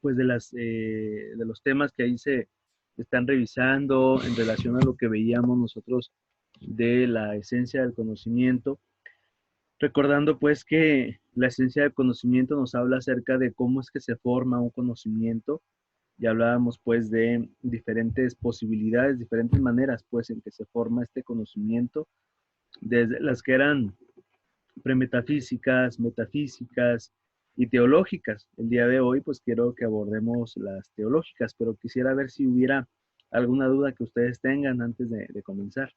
pues de los temas que ahí se están revisando en relación a lo que veíamos nosotros de la esencia del conocimiento, recordando pues que la esencia del conocimiento nos habla acerca de cómo es que se forma un conocimiento. Ya hablábamos pues de diferentes posibilidades, diferentes maneras pues en que se forma este conocimiento, desde las que eran premetafísicas, metafísicas y teológicas. El día de hoy pues quiero que abordemos las teológicas, pero quisiera ver si hubiera alguna duda que ustedes tengan antes de comenzar.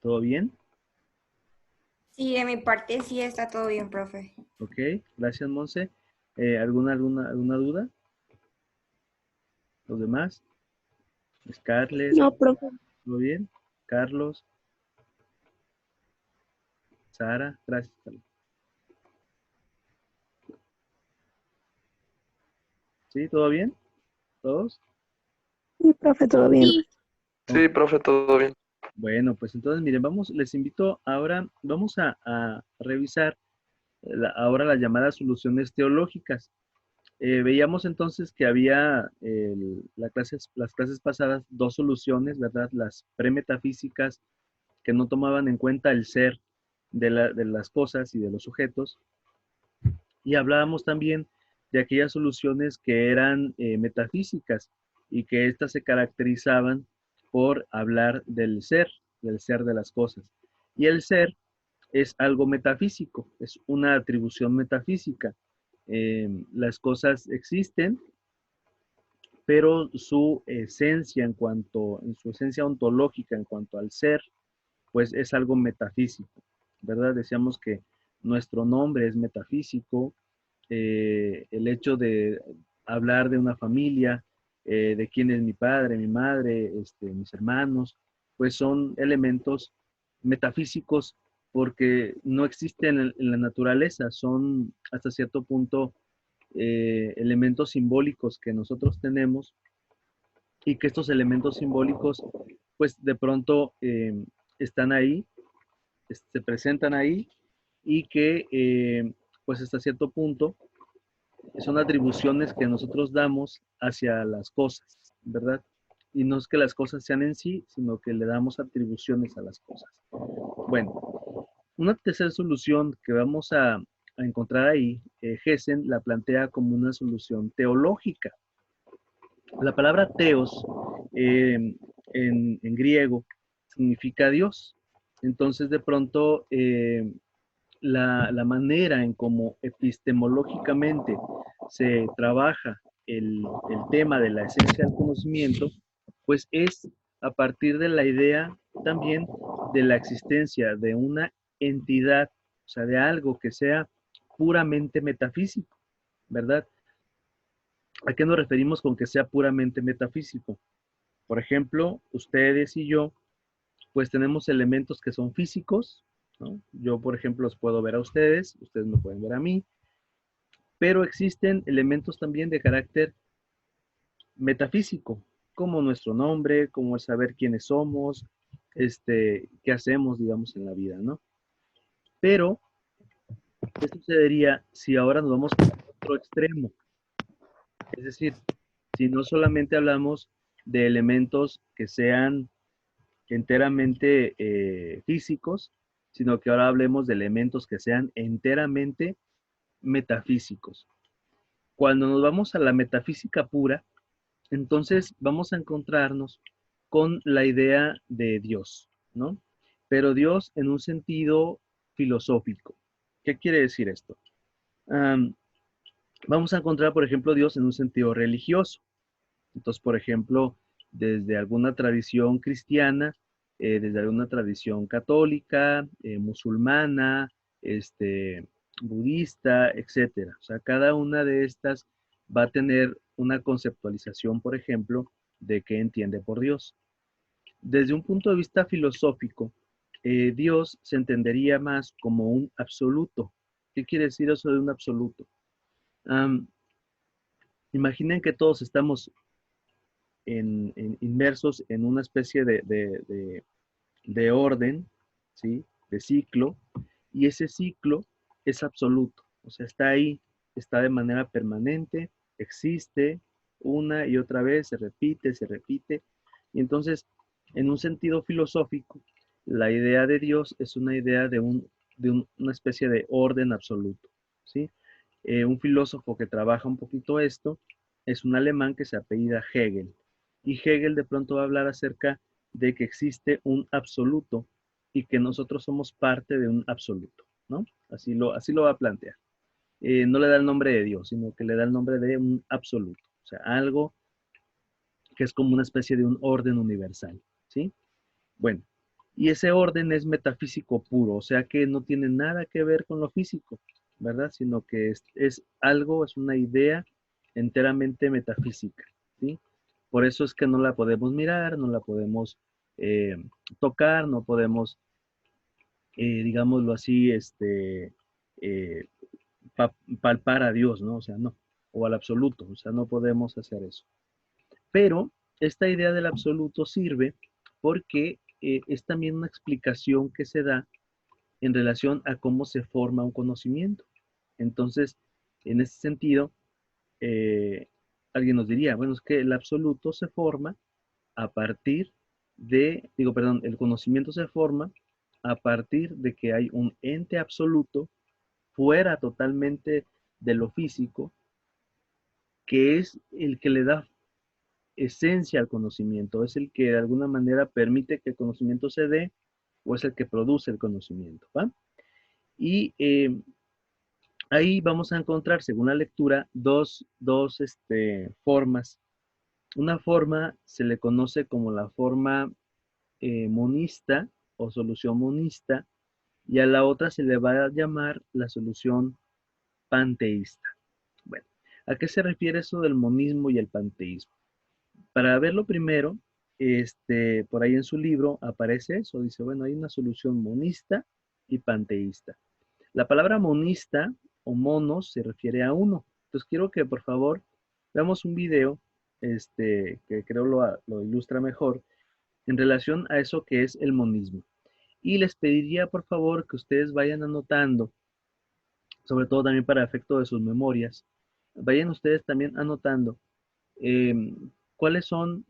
¿Todo bien? Sí, de mi parte sí está todo bien, profe. Ok, gracias Monse. ¿Alguna duda? ¿Los demás? Scarlett, No, profe. ¿todo bien? Carlos, Sara, gracias. ¿Sí? ¿Todo bien? ¿Todos? Sí, profe, todo bien. Sí, Ok. sí, profe, todo bien. Bueno, pues entonces miren, les invito ahora, vamos a revisar ahora las llamadas soluciones teológicas. Veíamos entonces que había las clases pasadas dos soluciones, ¿verdad? Las premetafísicas que no tomaban en cuenta el ser de las cosas y de los sujetos. Y hablábamos también de aquellas soluciones que eran metafísicas y que éstas se caracterizaban por hablar del ser de las cosas. Y el ser es algo metafísico, es una atribución metafísica. Las cosas existen, pero su esencia en su esencia ontológica en cuanto al ser, pues es algo metafísico, ¿verdad? Decíamos que nuestro nombre es metafísico, el hecho de hablar de una familia, de quién es mi padre, mi madre, mis hermanos, pues son elementos metafísicos porque no existen en la naturaleza, son hasta cierto punto elementos simbólicos que nosotros tenemos y que estos elementos simbólicos pues de pronto están ahí, se presentan ahí y que pues hasta cierto punto son atribuciones que nosotros damos hacia las cosas, ¿verdad? Y no es que las cosas sean en sí, sino que le damos atribuciones a las cosas. Bueno, una tercera solución que vamos a encontrar ahí, Gessen la plantea como una solución teológica. La palabra teos en griego significa Dios. Entonces, de pronto, la manera en cómo epistemológicamente se trabaja el tema de la esencia del conocimiento, pues es a partir de la idea también de la existencia de una entidad, o sea, de algo que sea puramente metafísico, ¿verdad? ¿A qué nos referimos con que sea puramente metafísico? Por ejemplo, ustedes y yo, pues tenemos elementos que son físicos, ¿no? Yo, por ejemplo, los puedo ver a ustedes, ustedes me pueden ver a mí, pero existen elementos también de carácter metafísico, como nuestro nombre, como el saber quiénes somos, qué hacemos, digamos, en la vida, ¿no? Pero, ¿qué sucedería si ahora nos vamos a otro extremo? Es decir, si no solamente hablamos de elementos que sean enteramente físicos, sino que ahora hablemos de elementos que sean enteramente metafísicos. Cuando nos vamos a la metafísica pura, entonces vamos a encontrarnos con la idea de Dios, ¿no? Pero Dios en un sentido filosófico. ¿Qué quiere decir esto? Um, Vamos a encontrar, por ejemplo, Dios en un sentido religioso. Entonces, por ejemplo, desde alguna tradición cristiana, desde alguna tradición católica, musulmana, budista, etcétera. O sea, cada una de estas va a tener una conceptualización, por ejemplo, de qué entiende por Dios. Desde un punto de vista filosófico, Dios se entendería más como un absoluto. ¿Qué quiere decir eso de un absoluto? Um, Imaginen que todos estamos inmersos en una especie de orden, ¿sí? De ciclo, y ese ciclo es absoluto, o sea, está ahí, está de manera permanente, existe una y otra vez, se repite, y entonces, en un sentido filosófico, la idea de Dios es una idea una especie de orden absoluto, ¿sí? Un filósofo que trabaja un poquito esto es un alemán que se apellida Hegel, y Hegel de pronto va a hablar acerca de que existe un absoluto y que nosotros somos parte de un absoluto, ¿no? Así lo va a plantear. No le da el nombre de Dios, sino que le da el nombre de un absoluto, o sea, algo que es como una especie de un orden universal, ¿sí? Bueno, y ese orden es metafísico puro, o sea que no tiene nada que ver con lo físico, ¿verdad? Sino que es algo, es una idea enteramente metafísica, ¿sí? Por eso es que no la podemos mirar, no la podemos eh, tocar, no podemos, digámoslo así, eh, palpar a Dios, ¿no? O sea, no, o al absoluto, o sea, no podemos hacer eso. Pero esta idea del absoluto sirve porque es también una explicación que se da en relación a cómo se forma un conocimiento. Entonces, en ese sentido, eh, alguien nos diría, bueno, es que el absoluto se forma a partir perdón, el conocimiento se forma a partir de que hay un ente absoluto fuera totalmente de lo físico, que es el que le da esencia al conocimiento, es el que de alguna manera permite que el conocimiento se dé o es el que produce el conocimiento, ¿va? Y ahí vamos a encontrar, según la lectura, dos formas. Una forma se le conoce como la forma monista o solución monista, y a la otra se le va a llamar la solución panteísta. Bueno, ¿a qué se refiere eso del monismo y el panteísmo? Para verlo primero, por ahí en su libro aparece eso, dice, bueno, hay una solución monista y panteísta. La palabra monista o monos se refiere a uno. Entonces quiero que por favor veamos un video, que creo lo ilustra mejor, en relación a eso que es el monismo. Y les pediría por favor que ustedes vayan anotando, sobre todo también para efecto de sus memorias, vayan ustedes también anotando eh, cuáles son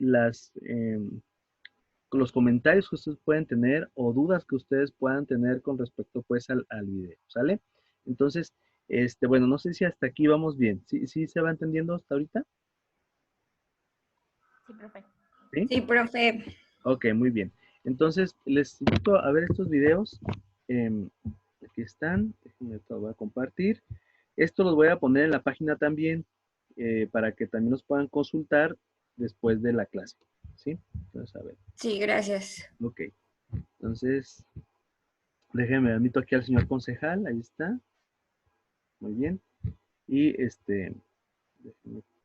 los comentarios que ustedes pueden tener o dudas que ustedes puedan tener con respecto pues al video, ¿sale? Entonces, bueno, no sé si hasta aquí vamos bien. ¿Sí se va entendiendo hasta ahorita? Sí, profe. ¿Sí? Sí, profe. Ok, muy bien. Entonces, les invito a ver estos videos. Aquí están. Déjenme, lo voy a compartir. Esto los voy a poner en la página también para que también los puedan consultar después de la clase. ¿Sí? Entonces, a ver. Sí, gracias. Ok. Entonces, déjenme, admito aquí al señor concejal. Ahí está. Muy bien. Y déjenme,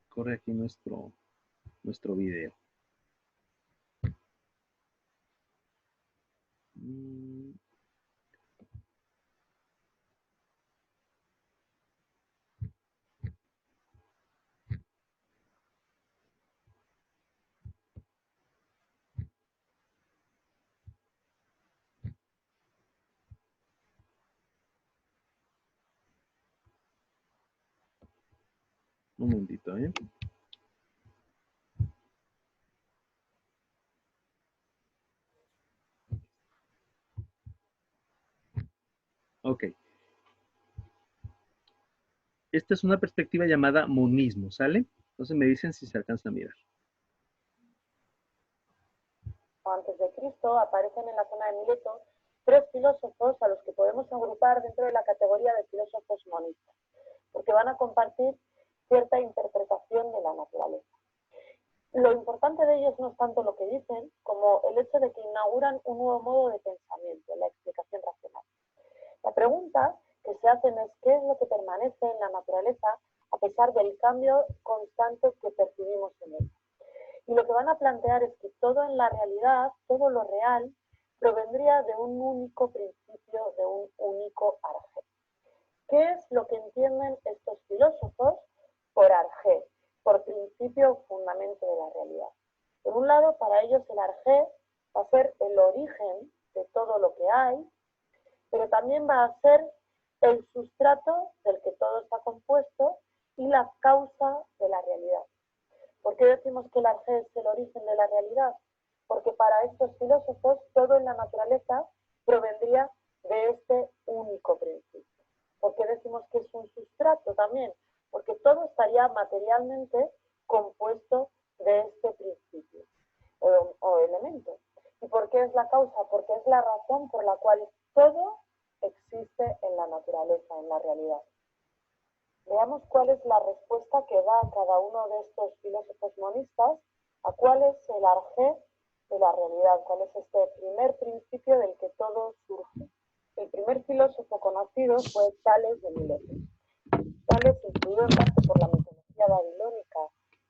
corre aquí nuestro video. Mm, un momentito, ¿eh? Ok. Esta es una perspectiva llamada monismo, ¿sale? Entonces me dicen si se alcanza a mirar. Antes de Cristo aparecen en la zona de Mileto tres filósofos a los que podemos agrupar dentro de la categoría de filósofos monistas, porque van a compartir cierta interpretación de la naturaleza. Lo importante de ellos no es tanto lo que dicen, como el hecho de que inauguran un nuevo modo de pensamiento, la explicación racional. La pregunta que se hacen es qué es lo que permanece en la naturaleza a pesar del cambio constante que percibimos en ella. Y lo que van a plantear es que todo en la realidad, todo lo real, provendría de un único principio, de un único arjé. ¿Qué es lo que entienden estos filósofos por arjé, por principio o fundamento de la realidad? Por un lado, para ellos el arjé va a ser el origen de todo lo que hay, pero también va a ser el sustrato del que todo está compuesto y la causa de la realidad. ¿Por qué decimos que el arjé es el origen de la realidad? Porque para estos filósofos todo en la naturaleza provendría de este único principio. ¿Por qué decimos que es un sustrato también? Porque todo estaría materialmente compuesto de este principio o elemento. ¿Y por qué es la causa? Porque es la razón por la cual todo existe en la naturaleza, en la realidad. Veamos cuál es la respuesta que da cada uno de estos filósofos monistas a cuál es el arjé de la realidad, cuál es este primer principio del que todo surge. El primer filósofo conocido fue Tales de Mileto. Tales influyó en parte por la mitología babilónica,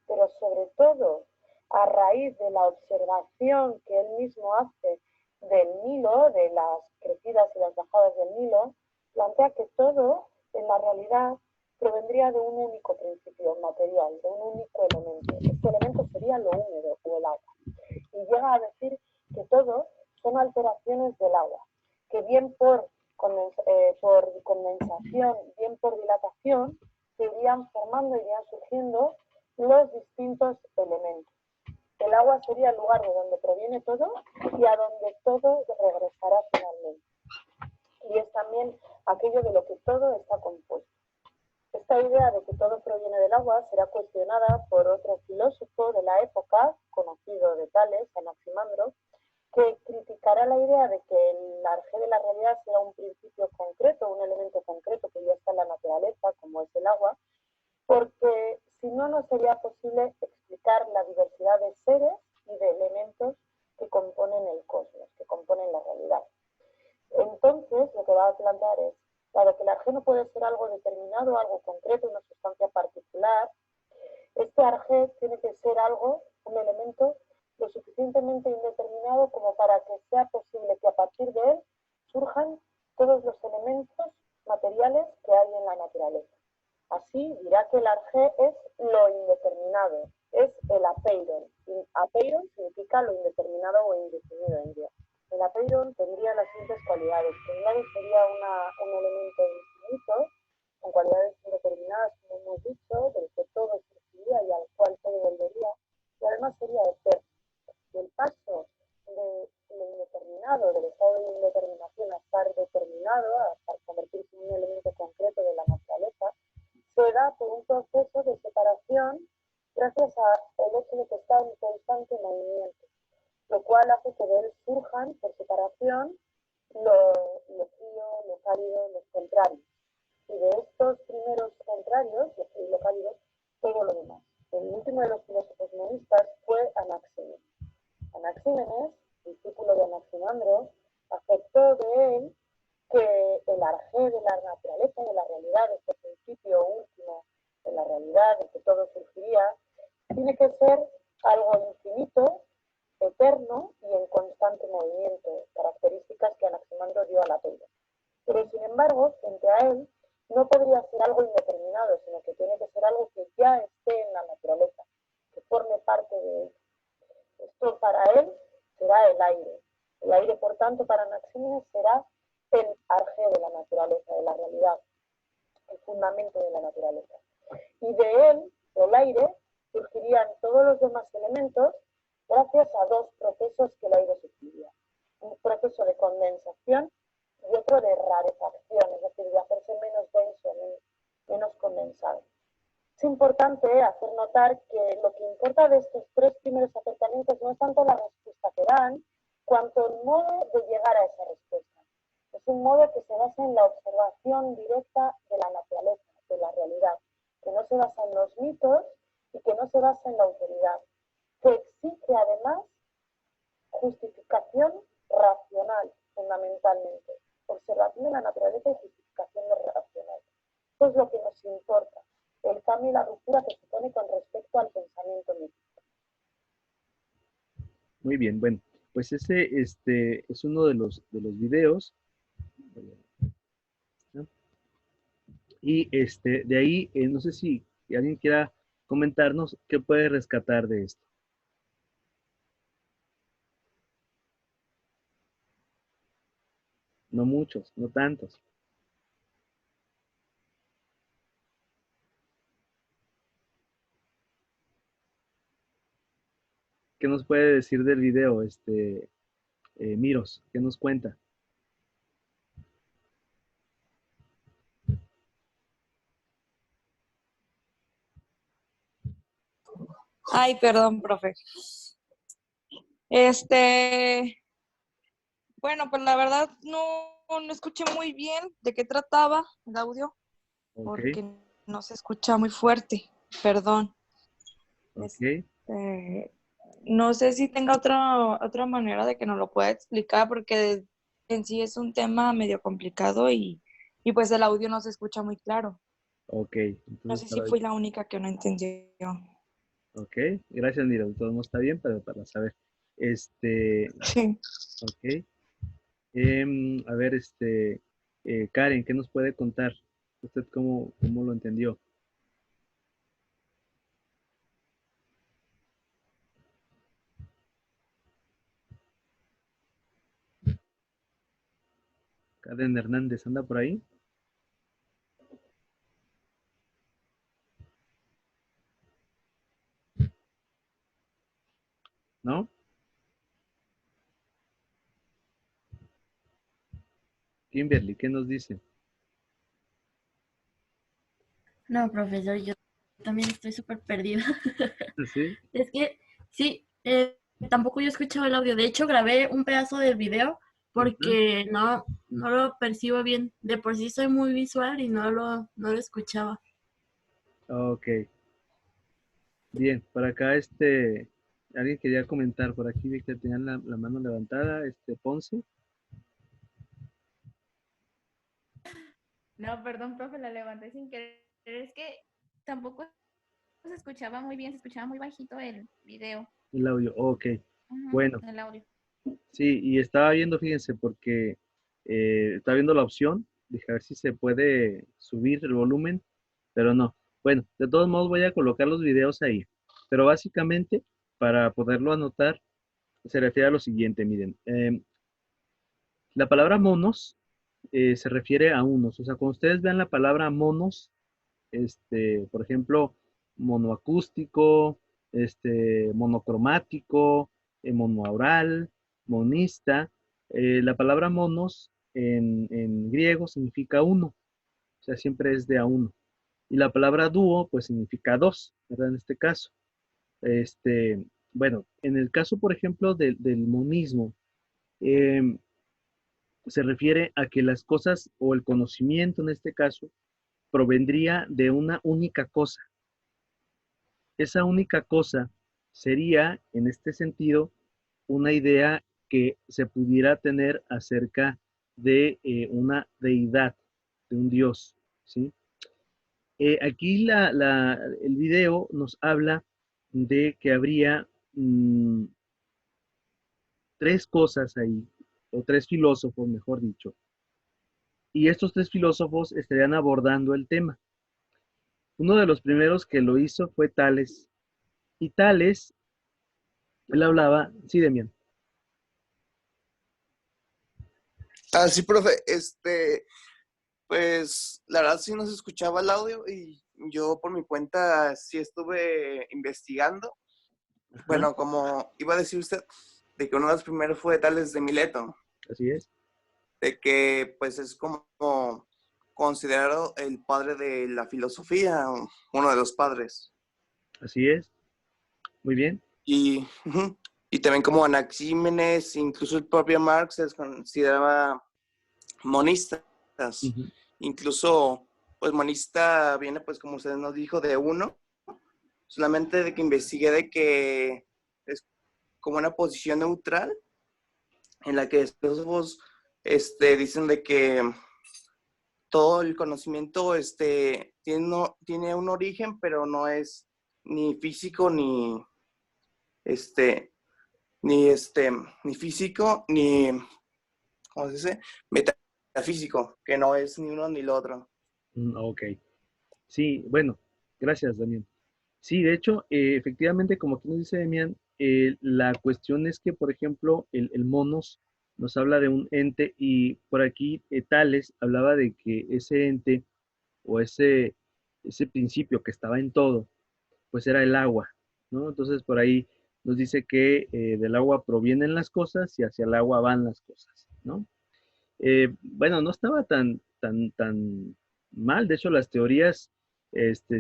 pero sobre todo a raíz de la observación que él mismo hace del Nilo, de las crecidas y las bajadas del Nilo, plantea que todo en la realidad provendría de un único principio material, de un único elemento. Este elemento sería lo húmedo o el agua. Y llega a decir que todo son alteraciones del agua, que bien por condensación, bien por dilatación, se irían formando, irían surgiendo los distintos elementos. El agua sería el lugar de donde proviene todo y a donde todo regresará finalmente. Y es también aquello de lo que todo está compuesto. Esta idea de que todo proviene del agua será cuestionada por otro filósofo de la época, conocido de Tales, Anaximandro, que criticará la idea de que el arjé de la realidad sea un principio concreto, un elemento concreto que ya está en la naturaleza, como es el agua, porque si no, no sería posible explicar la diversidad de seres y de elementos que componen el cosmos, que componen la realidad. Entonces, lo que va a plantear es, dado que el arjé no puede ser algo determinado, algo concreto, una sustancia particular, este arjé tiene que ser algo, un elemento lo suficientemente indeterminado como para que sea posible que a partir de él surjan todos los elementos materiales que hay en la naturaleza. Así dirá que el arjé es lo indeterminado, es el apeiron. Apeiron significa lo indeterminado o indefinido en griego. El apeiron tendría las siguientes cualidades. Primero sería un elemento infinito, con cualidades indeterminadas, como hemos dicho, del que todo surgiría y al cual todo volvería, y además sería eterno. Y el paso de lo indeterminado, del estado de indeterminación a estar determinado, a convertirse en un elemento concreto de la naturaleza, se da por un proceso de separación gracias al hecho de que está en constante movimiento, lo cual hace que de él surjan por separación lo frío, lo cálido, los contrarios. Y de estos primeros contrarios, lo frío y lo cálido, todo lo demás. El último de los filósofos monistas fue Anaxímenes. Anaxímenes, discípulo de Anaximandro, aceptó de él que el arjé de la naturaleza, de la realidad, de este principio último de la realidad, de que todo surgiría, tiene que ser algo infinito, eterno y en constante movimiento, características que Anaximandro dio a la Teira. Pero sin embargo, frente a él, no podría ser algo indeterminado, sino que tiene que ser algo que ya esté en la naturaleza, que forme parte de él. Esto para él será el aire. El aire, por tanto, para Anaxímenes será el arjé de la naturaleza, de la realidad, el fundamento de la naturaleza. Y de él, del aire, surgirían todos los demás elementos gracias a dos procesos que el aire sufriría. Un proceso de condensación y otro de rarefacción, es decir, de hacerse menos denso, menos condensado. Es importante hacer notar que lo que importa de estos tres primeros acercamientos no es tanto la respuesta que dan, cuanto el modo de llegar a esa respuesta. Es un modo que se basa en la observación directa de la naturaleza, de la realidad, que no se basa en los mitos y que no se basa en la autoridad, que exige además justificación racional, fundamentalmente. Observación de la naturaleza y justificación racional. Eso es lo que nos importa, el cambio y la ruptura que supone con respecto al pensamiento mítico. Muy bien, bueno, pues ese es uno de los videos. Y de ahí, no sé si alguien quiera comentarnos qué puede rescatar de esto. No muchos, no tantos. ¿qué nos puede decir del video, Miros? ¿Qué nos cuenta? Ay, perdón, profe. Este, bueno, pues la verdad no escuché muy bien de qué trataba el audio, Ok, porque no se escucha muy fuerte. Perdón. ok. No sé si tenga otra manera de que nos lo pueda explicar, porque en sí es un tema medio complicado y pues el audio no se escucha muy claro. Ok, No entonces sé si fui la única que no entendió. ok, gracias, mira, todo no está bien para saber. Este, Sí. ok. A ver, Karen, ¿qué nos puede contar? ¿Usted cómo lo entendió? Karen Hernández, ¿anda por ahí? ¿No? Kimberly, ¿qué nos dice? No, profesor, yo también estoy súper perdida. ¿Sí? Es que sí, tampoco yo he escuchado el audio. De hecho, grabé un pedazo del video Ajá. porque no lo percibo bien. De por sí soy muy visual y no lo escuchaba. Ok, bien, por acá, alguien quería comentar, por aquí vi que tenían la mano levantada, Ponce. No, perdón, profe, la levanté sin querer. Es que tampoco se escuchaba muy bien, se escuchaba muy bajito el video, El audio, ok. Bueno, el audio. sí, y estaba viendo, fíjense, porque estaba viendo la opción, dije a ver si se puede subir el volumen, pero no. Bueno, de todos modos voy a colocar los videos ahí, pero básicamente para poderlo anotar se refiere a lo siguiente, miren, la palabra monos se refiere a unos, o sea, cuando ustedes vean la palabra monos, por ejemplo, monoacústico, monocromático, monoaural, monista. La palabra monos en griego significa uno, o sea, siempre es de a uno. Y la palabra dúo, pues significa dos, ¿verdad? En este caso. Bueno, en el caso, por ejemplo, del monismo, em, se refiere a que las cosas o el conocimiento en este caso provendría de una única cosa. Esa única cosa sería, en este sentido, una idea que se pudiera tener acerca de una deidad, de un dios, ¿sí? Aquí el video nos habla de que habría tres cosas ahí, o tres filósofos, mejor dicho, y estos tres filósofos estarían abordando el tema. Uno de los primeros que lo hizo fue Tales, y Tales, él hablaba, sí, Demian. Ah, sí, profe, pues la verdad sí no se escuchaba el audio y yo por mi cuenta sí estuve investigando. Ajá, Bueno, como iba a decir usted, de que uno de los primeros fue Tales de Mileto, así es, de que pues es como considerado el padre de la filosofía, uno de los padres. así es, muy bien. Y, ujú, y también como Anaxímenes, incluso el propio Marx se consideraba monistas. Ujú. Incluso, pues monista viene, pues como usted nos dijo, de uno. Solamente de que investigué de que es como una posición neutral en la que los filósofos dicen de que todo el conocimiento tiene un origen, pero no es ni físico este, ni físico ni, ¿cómo se dice? Metafísico, que no es ni uno ni lo otro. Ok, sí, bueno, gracias, Damián. Sí, de hecho, efectivamente, como aquí nos dice Damián, la cuestión es que, por ejemplo, el monos nos habla de un ente y por aquí Tales hablaba de que ese ente o ese principio que estaba en todo, pues era el agua, ¿no? Entonces, por ahí nos dice que del agua provienen las cosas y hacia el agua van las cosas, ¿no? Bueno, no estaba tan mal. De hecho, las teorías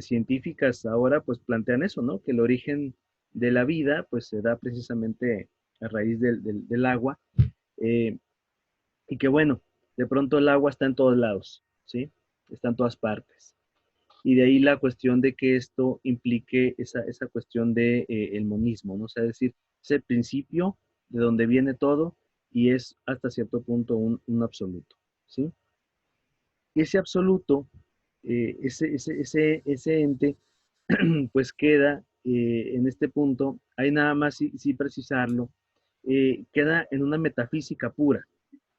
científicas ahora pues plantean eso, ¿no? Que el origen de la vida pues se da precisamente a raíz del agua, eh, y que bueno, de pronto el agua está en todos lados, ¿sí? Está en todas partes. Y de ahí la cuestión de que esto implique esa cuestión de el monismo, ¿no? O sea, es decir, es el principio de donde viene todo y es hasta cierto punto un absoluto, ¿sí? Ese absoluto, ese ente, pues queda en este punto, hay nada más sí precisarlo, queda en una metafísica pura,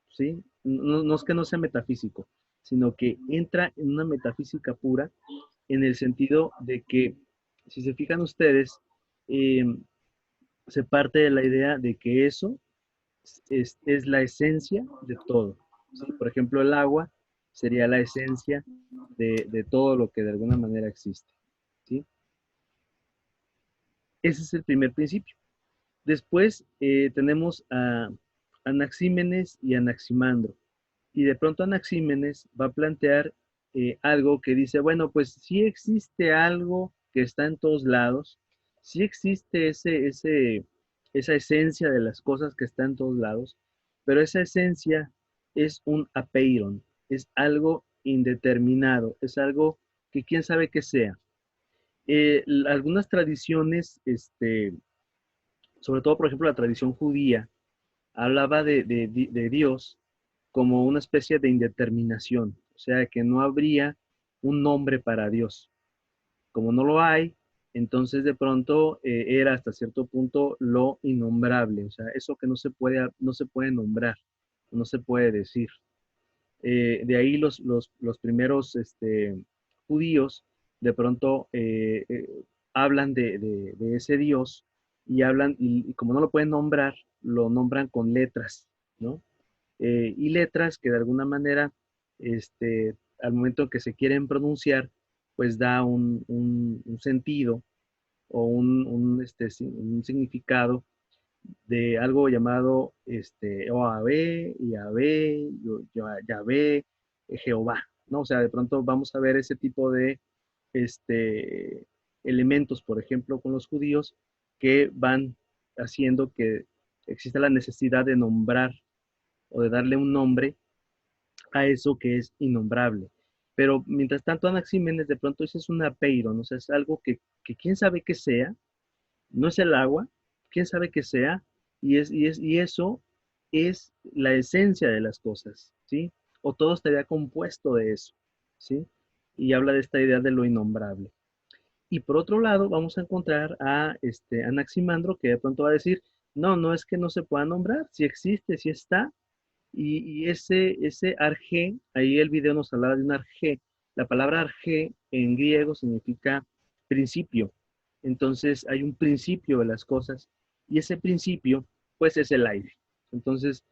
¿sí? No es que no sea metafísico, sino que entra en una metafísica pura en el sentido de que, si se fijan ustedes, eh, se parte de la idea de que eso es la esencia de todo, ¿sí? Por ejemplo, el agua sería la esencia de todo lo que de alguna manera existe, ¿sí? Ese es el primer principio. Después tenemos a Anaxímenes y Anaximandro. Y de pronto Anaxímenes va a plantear algo que dice, bueno, pues sí existe algo que está en todos lados, sí existe esa esencia de las cosas que está en todos lados, pero esa esencia es un apeiron, es algo indeterminado, es algo que quién sabe qué sea. Algunas tradiciones, sobre todo, por ejemplo, la tradición judía, hablaba de Dios como una especie de indeterminación, o sea, que no habría un nombre para Dios. Como no lo hay, entonces de pronto era hasta cierto punto lo innombrable, o sea, eso que no se puede nombrar, no se puede decir. De ahí los primeros judíos de pronto hablan de ese Dios y hablan, y como no lo pueden nombrar, lo nombran con letras, ¿no? Y letras que de alguna manera, al momento que se quieren pronunciar, pues da un sentido o un significado de algo llamado OAB, Yahvé, Yahvé, Jehová, ¿no? O sea, de pronto vamos a ver ese tipo de este, elementos, por ejemplo, con los judíos, que van haciendo que exista la necesidad de nombrar o de darle un nombre a eso que es innombrable. Pero mientras tanto, Anaxímenes de pronto eso es un apeiron, o sea, es algo que quién sabe qué sea, no es el agua, quién sabe qué sea, y eso es la esencia de las cosas, ¿sí? O todo estaría compuesto de eso, ¿sí? Y habla de esta idea de lo innombrable. Y por otro lado, vamos a encontrar a Anaximandro que de pronto va a decir, no, no es que no se pueda nombrar, si existe, si está, y ese arjé, ahí el video nos hablaba de un arjé. La palabra arjé en griego significa principio. Entonces hay un principio de las cosas y ese principio pues es el aire. Entonces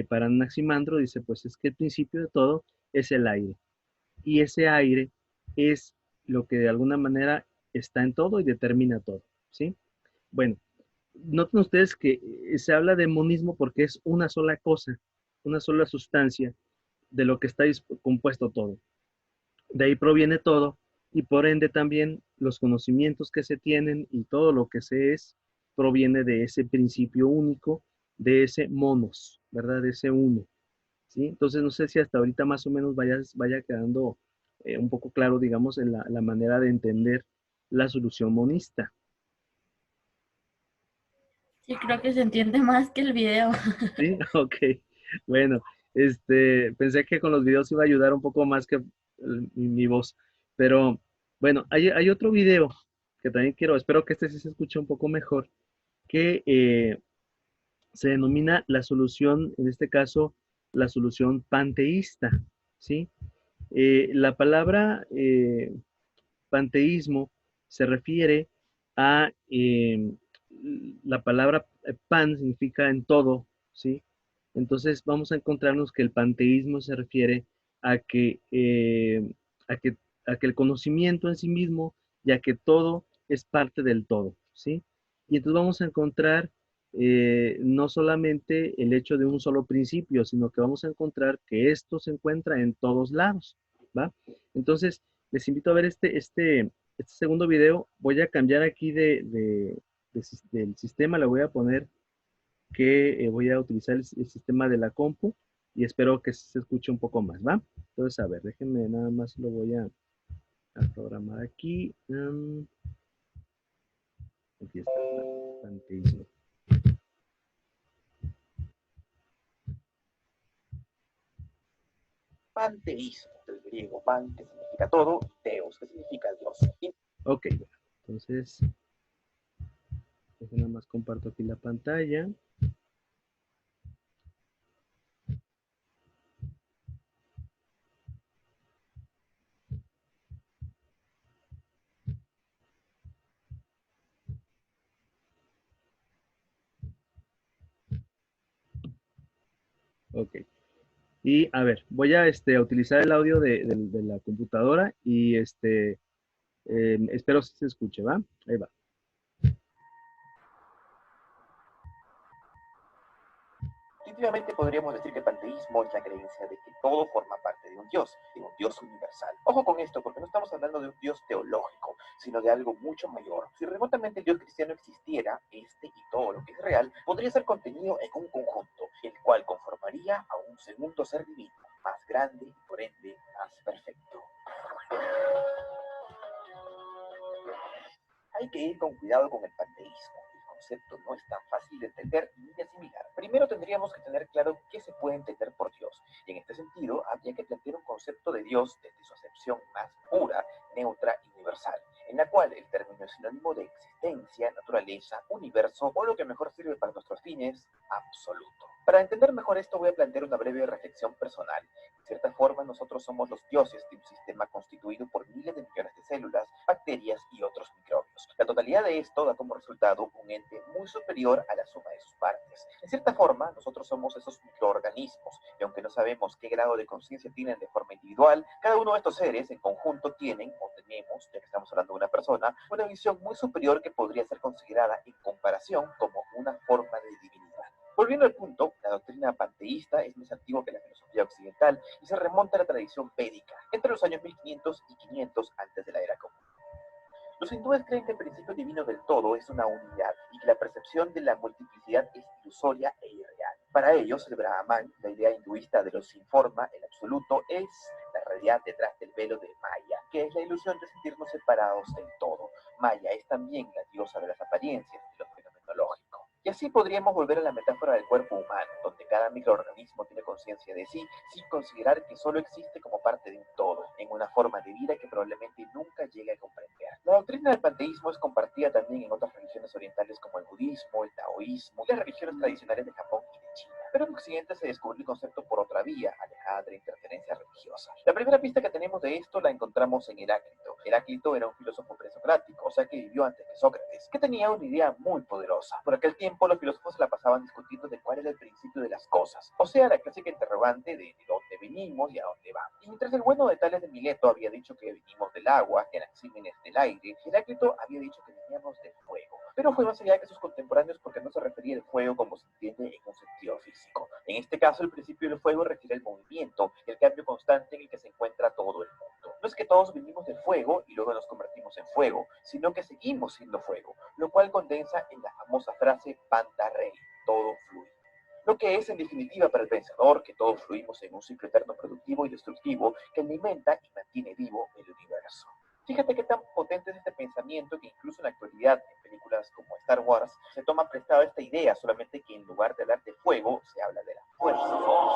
para Anaximandro dice pues es que el principio de todo es el aire. Y ese aire es lo que de alguna manera está en todo y determina todo. ¿Sí? Bueno, noten ustedes que se habla de monismo porque es una sola cosa, una sola sustancia de lo que está compuesto todo. De ahí proviene todo y por ende también los conocimientos que se tienen y todo lo que se es proviene de ese principio único, de ese monos, ¿verdad? De ese uno. ¿Sí? Entonces no sé si hasta ahorita más o menos vaya quedando un poco claro, digamos, en la manera de entender la solución monista. Sí, creo que se entiende más que el video. ¿Sí? Ok. Bueno, pensé que con los videos iba a ayudar un poco más que mi voz. Pero bueno, hay otro video que también espero que este sí se escuche un poco mejor, que se denomina la solución, en este caso, la solución panteísta, ¿sí? La palabra panteísmo se refiere a la palabra pan significa en todo, ¿sí? Entonces vamos a encontrarnos que el panteísmo se refiere a que, a que, a que el conocimiento en sí mismo, ya que todo es parte del todo, ¿sí? Y entonces vamos a encontrar no solamente el hecho de un solo principio, sino que vamos a encontrar que esto se encuentra en todos lados, ¿va? Entonces, les invito a ver este segundo video. Voy a cambiar aquí del sistema, le voy a poner que voy a utilizar el sistema de la compu y espero que se escuche un poco más, ¿va? Entonces, a ver, déjenme nada más lo voy a programar aquí. Aquí está, panteísmo. Panteísmo, del griego pan, que significa todo, y teos, que significa Dios. Ok, bueno, entonces, nada más comparto aquí la pantalla. Ok. Y a ver, voy a utilizar el audio de la computadora y espero que se escuche, ¿va? Ahí va. Definitivamente podríamos decir que el panteísmo es la creencia de que todo forma parte de un Dios universal. Ojo con esto, porque no estamos hablando de un Dios teológico, sino de algo mucho mayor. Si remotamente el Dios cristiano existiera, este y todo lo que es real podría ser contenido en un conjunto, el cual conformaría a un segundo ser divino, más grande y por ende más perfecto. Hay que ir con cuidado con el panteísmo. El concepto no es tan fácil de entender ni de asimilar. Primero tendríamos que tener claro qué se puede entender por Dios. Y en este sentido, habría que plantear un concepto de Dios desde su acepción más pura, neutra y universal, en la cual el término es sinónimo de existencia, naturaleza, universo o lo que mejor sirve para nuestros fines, absoluto. Para entender mejor esto voy a plantear una breve reflexión personal. De cierta forma, nosotros somos los dioses de un sistema constituido por miles de millones de células, bacterias y otros microbios. La totalidad de esto da como resultado un ente muy superior a la suma de sus partes. En cierta forma, nosotros somos esos microorganismos, y aunque no sabemos qué grado de conciencia tienen de forma individual, cada uno de estos seres en conjunto tienen o tenemos, ya que estamos hablando de una persona, una visión muy superior que podría ser considerada en comparación como una forma de divinidad. Volviendo al punto, la doctrina panteísta es más antigua que la filosofía occidental y se remonta a la tradición védica, entre los años 1500 y 500 antes de la era común. Los hindúes creen que el principio divino del todo es una unidad y que la percepción de la multiplicidad es ilusoria e irreal. Para ellos, el Brahman, la idea hinduista de lo sin forma, el absoluto, es la realidad detrás del velo de Maya, que es la ilusión de sentirnos separados del todo. Maya es también la diosa de las apariencias y lo fenomenológico. Y así podríamos volver a la metáfora del cuerpo humano, donde cada microorganismo tiene conciencia de sí, sin considerar que solo existe como parte de un todo, en una forma de vida que probablemente nunca llegue a comprender. La doctrina del panteísmo es compartida también en otras religiones orientales como el budismo, el taoísmo y las religiones tradicionales de Japón y de China. Pero en Occidente se descubrió el concepto por otra vía, alejada de la interferencia religiosa. La primera pista que tenemos de esto la encontramos en Heráclito. Heráclito era un filósofo presocrático, o sea que vivió antes de Sócrates, que tenía una idea muy poderosa. Por aquel tiempo los filósofos se la pasaban discutiendo de cuál era el principio de las cosas, o sea, la clásica interrogante de dónde venimos y a dónde vamos. Y mientras el bueno de Tales de Mileto había dicho que venimos del agua, que Anaxímenes del aire, Heráclito había dicho que veníamos del fuego. Pero fue más allá que sus contemporáneos porque no se refería al fuego como se entiende en un sentido físico. En este caso, el principio del fuego refiere al movimiento, el cambio constante en el que se encuentra todo el mundo. No es que todos venimos del fuego y luego nos convertimos en fuego, sino que seguimos siendo fuego, lo cual condensa en la famosa frase Panta Rei, todo fluye. Lo que es, en definitiva, para el pensador que todos fluimos en un ciclo eterno productivo y destructivo que alimenta y mantiene vivo el universo. Fíjate qué tan potente es este pensamiento que incluso en la actualidad, en películas como Star Wars, se toma prestada esta idea, solamente que en lugar de hablar de fuego, se habla de la fuerza.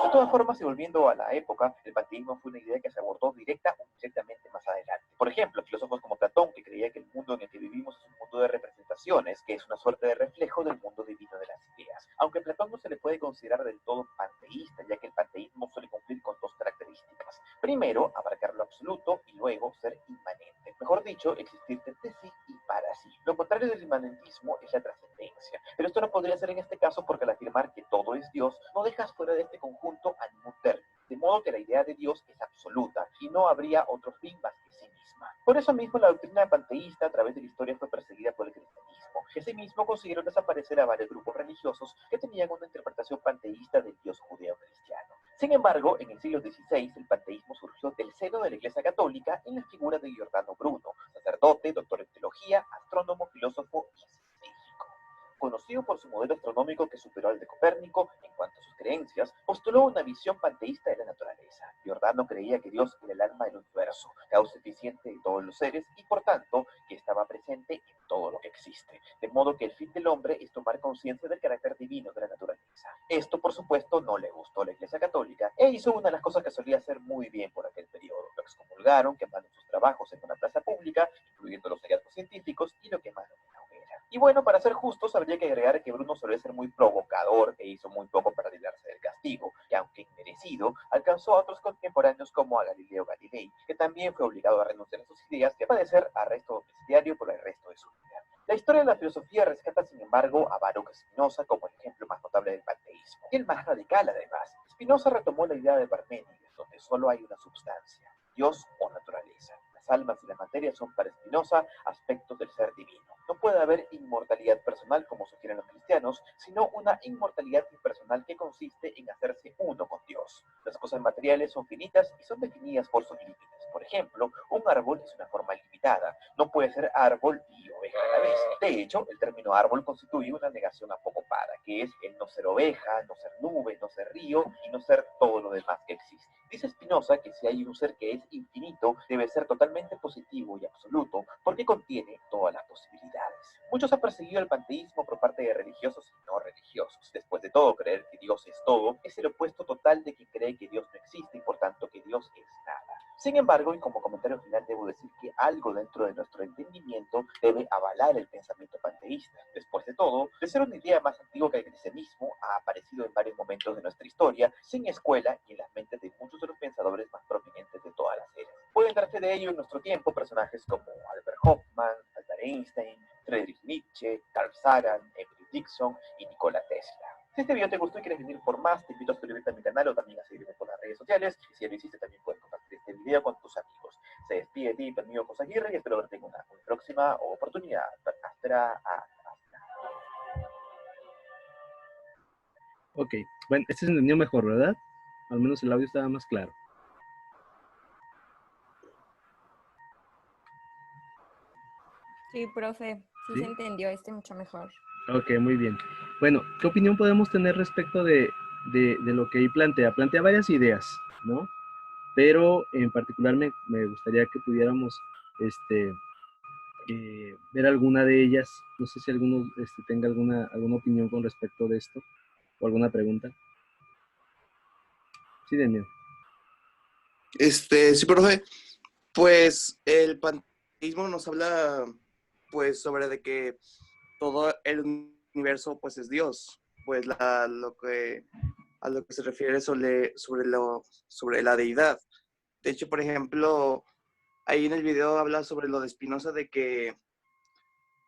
De todas formas, y volviendo a la época, el panteísmo fue una idea que se abordó directa o indirectamente más adelante. Por ejemplo, filósofos como Platón, que creía que el mundo en el que vivimos es un mundo de representaciones, que es una suerte de reflejo del mundo divino de las ideas. Aunque a Platón no se le puede considerar del todo panteísta, ya que el panteísmo suele cumplir con dos características. Primero, abarcar lo absoluto y luego ser inmanente. Mejor dicho, existir de sí y para sí. Lo contrario del inmanentismo es la trascendencia. Pero esto no podría ser en este caso porque al afirmar que todo es Dios, no dejas fuera de este conjunto a ningún término. De modo que la idea de Dios es absoluta y no habría otro fin más que sí misma. Por eso mismo la doctrina panteísta a través de la historia fue perseguida por el cristianismo y asimismo consiguieron desaparecer a varios grupos religiosos que tenían una interpretación panteísta del Dios judeo-cristiano. Sin embargo, en el siglo XVI, el panteísmo surgió del seno de la Iglesia Católica en la figura de Giordano Bruno, sacerdote, doctor en teología, astrónomo, filósofo y científico. Conocido por su modelo astronómico que superó al de Copérnico en cuanto a sus creencias, postuló una visión panteísta de la naturaleza. Giordano creía que Dios era el alma del universo, causa eficiente de todos los seres y, por tanto, que estaba presente en todo lo que existe. De modo que el fin del hombre es tomar conciencia del carácter divino de la naturaleza. Esto, por supuesto, no le gustó a la Iglesia Católica e hizo una de las cosas que solía hacer muy bien por aquel periodo. Lo excomulgaron, quemando sus trabajos en una plaza pública, incluyendo los hallazgos científicos, y lo quemaron en la hoguera. Y bueno, para ser justos, habría que agregar que Bruno solía ser muy provocador e hizo muy poco para librarse del castigo, que aunque inmerecido, alcanzó a otros contemporáneos como a Galileo Galilei, que también fue obligado a renunciar a sus ideas y a padecer arresto domiciliario por el resto de su vida. La historia de la filosofía rescata, sin embargo, a Baruch Spinoza como el ejemplo más notable del panteísmo, y el más radical además. Spinoza retomó la idea de Parménides, donde solo hay una substancia, Dios o naturaleza. Las almas y la materia son para Spinoza aspectos del ser divino. No puede haber inmortalidad personal como sugieren los cristianos, sino una inmortalidad impersonal que consiste en hacerse uno con Dios. Las cosas materiales son finitas y son definidas por sus límites. Por ejemplo, un árbol es una forma limitada, no puede ser árbol y oveja a la vez. De hecho, el término árbol constituye una negación apocopada, que es el no ser oveja, no ser nube, no ser río y no ser todo lo demás que existe. Dice Spinoza que si hay un ser que es infinito, debe ser totalmente positivo y absoluto, porque contiene todas las posibilidades. Muchos han perseguido el panteísmo por parte de religiosos y no religiosos. Después de todo, creer que Dios es todo es el opuesto total de quien cree que Dios no existe y por tanto que Dios es nada. Sin embargo, y como comentario final, debo decir que algo dentro de nuestro entendimiento debe avalar el pensamiento panteísta. Después de todo, de ser una idea más antigua que el cristianismo, ha aparecido en varios momentos de nuestra historia, sin escuela y en las mentes de muchos de los pensadores más prominentes de todas las eras. Pueden darse de ello en nuestro tiempo personajes como Albert Hoffman, Albert Einstein, Friedrich Nietzsche, Carl Sagan, Emily Dickinson y Nikola Tesla. Si este video te gustó y quieres venir por más, te invito a suscribirte a mi canal o también a seguirme por las redes sociales. Y si ya lo hiciste, también puedes compartir este video con tus amigos. Se despide de ti, tu amigo José Aguirre, y espero verte en una próxima oportunidad. Hasta. Ok, bueno, este se entendió mejor, ¿verdad? Al menos el audio estaba más claro. Sí, profe, sí ¿Sí? se entendió mucho mejor. Ok, muy bien. Bueno, ¿qué opinión podemos tener respecto de lo que ahí plantea? Plantea varias ideas, ¿no? Pero en particular me gustaría que pudiéramos ver alguna de ellas. No sé si alguno tenga alguna opinión con respecto de esto o alguna pregunta. Sí, Daniel. Sí, profe. Pues el panteísmo nos habla, pues, sobre de que todo el universo, pues, es Dios. Pues a lo que se refiere sobre la deidad. De hecho, por ejemplo, ahí en el video habla sobre lo de Spinoza, de que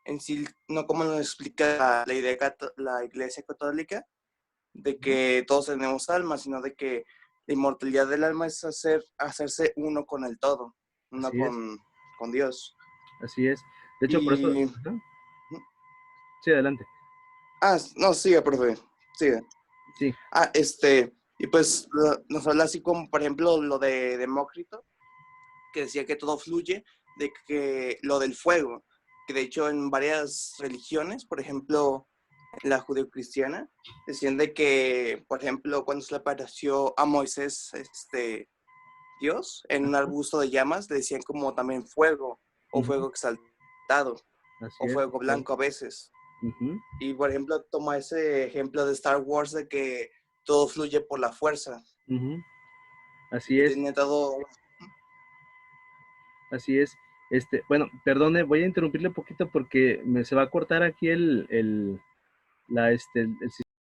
en sí, no como nos explica la Iglesia Católica, de que todos tenemos alma, sino de que la inmortalidad del alma es hacerse uno con el todo, uno con Dios. Así es. De hecho, por eso... ¿no? Sí, adelante. No, siga, profe. Siga. Sí. Y pues nos habla así como, por ejemplo, lo de Demócrito, que decía que todo fluye, de que lo del fuego, que de hecho en varias religiones, por ejemplo, en la judeocristiana, decían de que, por ejemplo, cuando se le apareció a Moisés, Dios, en un arbusto de llamas, le decían como también fuego, o fuego exaltado, o fuego blanco a veces. Y, por ejemplo, toma ese ejemplo de Star Wars de que todo fluye por la fuerza. Así es. Tiene todo... Así es. Bueno, perdone, voy a interrumpirle un poquito porque se va a cortar aquí el sistema.